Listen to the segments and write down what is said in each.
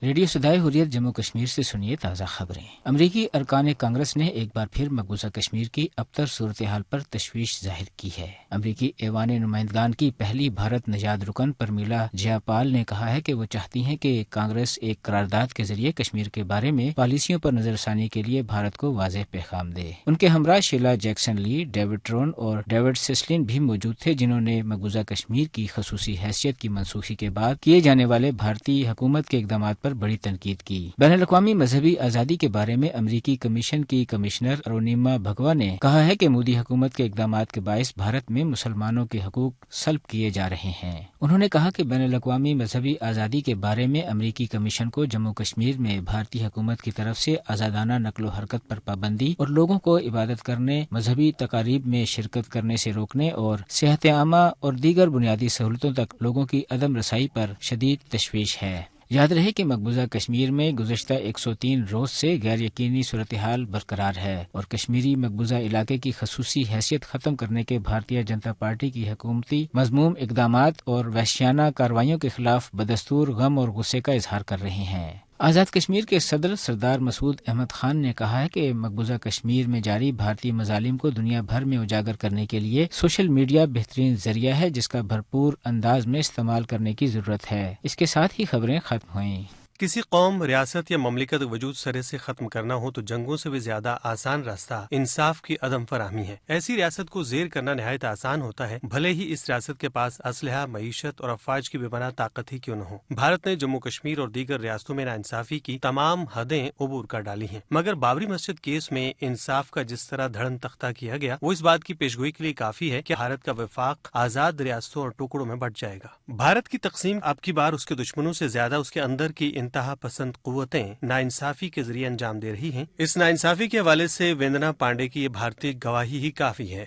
Radio صدائے حریت جموں کشمیر سے سنیے تازہ خبریں۔ امریکی ارکان کانگریس نے ایک بار پھر مقبوضہ کشمیر کی ابتر صورتحال پر تشویش ظاہر کی ہے۔ امریکی ایوان نمائندگان کی پہلی بھارت نژاد رکن پرمیلا جیا پال نے کہا ہے کہ وہ چاہتی ہیں کہ کانگریس ایک قرارداد کے ذریعے کشمیر کے بارے میں پالیسیوں پر نظر ثانی کے لیے بھارت کو واضح پیغام دے۔ ان کے ہمراہ شیلا جیکسن لی، ڈیوڈ ٹرون اور ڈیوڈ سیسلین بھی موجود تھے، جنہوں نے مقبوضہ کشمیر کی خصوصی حیثیت کی منسوخی کے بعد کیے جانے والے بھارتی حکومت کے اقدامات پر بڑی تنقید کی۔ بین الاقوامی مذہبی آزادی کے بارے میں امریکی کمیشن کی کمشنر ارونیما بھگوا نے کہا ہے کہ مودی حکومت کے اقدامات کے باعث بھارت میں مسلمانوں کے حقوق سلب کیے جا رہے ہیں۔ انہوں نے کہا کہ بین الاقوامی مذہبی آزادی کے بارے میں امریکی کمیشن کو جموں کشمیر میں بھارتی حکومت کی طرف سے آزادانہ نقل و حرکت پر پابندی اور لوگوں کو عبادت کرنے، مذہبی تقاریب میں شرکت کرنے سے روکنے اور صحت عامہ اور دیگر بنیادی سہولتوں تک لوگوں کی عدم رسائی پر شدید تشویش ہے۔ یاد رہے کہ مقبوضہ کشمیر میں گزشتہ 103 روز سے غیر یقینی صورتحال برقرار ہے اور کشمیری مقبوضہ علاقے کی خصوصی حیثیت ختم کرنے کے بھارتیہ جنتا پارٹی کی حکومتی مذموم اقدامات اور وحشیانہ کارروائیوں کے خلاف بدستور غم اور غصے کا اظہار کر رہے ہیں۔ آزاد کشمیر کے صدر سردار مسعود احمد خان نے کہا ہے کہ مقبوضہ کشمیر میں جاری بھارتی مظالم کو دنیا بھر میں اجاگر کرنے کے لیے سوشل میڈیا بہترین ذریعہ ہے، جس کا بھرپور انداز میں استعمال کرنے کی ضرورت ہے۔ اس کے ساتھ ہی خبریں ختم ہوئیں۔ کسی قوم، ریاست یا مملکت وجود سرے سے ختم کرنا ہو تو جنگوں سے بھی زیادہ آسان راستہ انصاف کی عدم فراہمی ہے۔ ایسی ریاست کو زیر کرنا نہایت آسان ہوتا ہے، بھلے ہی اس ریاست کے پاس اسلحہ، معیشت اور افواج کی بے پناہ طاقت ہی کیوں نہ ہو۔ بھارت نے جموں کشمیر اور دیگر ریاستوں میں ناانصافی کی تمام حدیں عبور کر ڈالی ہیں، مگر بابری مسجد کیس میں انصاف کا جس طرح دھڑن تختہ کیا گیا، وہ اس بات کی پیشگوئی کے لیے کافی ہے کہ بھارت کا وفاق آزاد ریاستوں اور ٹکڑوں میں بٹ جائے گا۔ بھارت کی تقسیم اب کی بار اس کے دشمنوں سے زیادہ اس کے اندر کی انتہا پسند قوتیں ناانصافی کے ذریعے انجام دے رہی ہیں۔ اس ناانصافی کے حوالے سے وندنا پانڈے کی یہ بھارتی گواہی ہی کافی ہے۔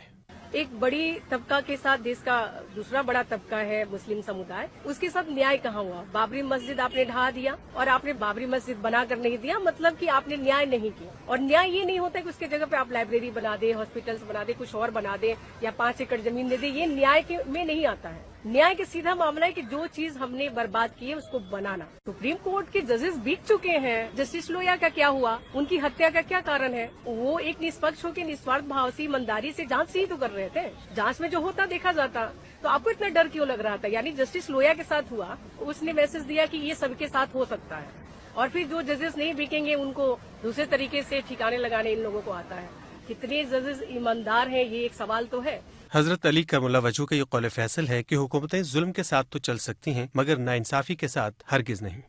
ایک بڑی طبقہ کے ساتھ دیش کا دوسرا بڑا طبقہ ہے مسلم سمودائے، اس کے ساتھ نیائے کہاں ہوا؟ بابری مسجد آپ نے ڈھا دیا اور آپ نے بابری مسجد بنا کر نہیں دیا، مطلب کہ آپ نے نیائے نہیں کیا۔ اور نیائے یہ نہیں ہوتا کہ اس کی جگہ پہ آپ لائبریری بنا دیں، ہاسپٹلس بنا دیں، کچھ اور بنا دیں یا 5 ایکڑ زمین دے دیں، یہ نیائے میں نہیں آتا ہے۔ نیائے کا سیدھا معاملہ ہے کہ جو چیز ہم نے برباد کی ہے اس کو بنانا۔ سپریم کورٹ کے ججز بیت چکے ہیں۔ جسٹس لویا کا کیا ہوا؟ ان کی ہتیا کا کیا کارن ہے؟ وہ ایک نسپکش ہو کے نسوارتھ بھاو سے ایمانداری سے جانچ ہی تو کر رہے تھے، جانچ میں جو ہوتا دیکھا جاتا۔ تو آپ کو اتنا ڈر کیوں لگ رہا تھا؟ یعنی جسٹس لویا کے ساتھ ہوا، اس نے میسج دیا کہ یہ سب کے ساتھ ہو سکتا ہے، اور پھر جو ججز نہیں بکیں گے ان کو دوسرے طریقے سے ٹھکانے لگانے ان لوگوں کو آتا ہے۔ کتنے ججز ایماندار ہیں، یہ ایک سوال تو ہے۔ حضرت علی کرم اللہ وجہہ کا یہ قول فیصل ہے کہ حکومتیں ظلم کے ساتھ تو چل سکتی ہیں، مگر ناانصافی کے ساتھ ہرگز نہیں۔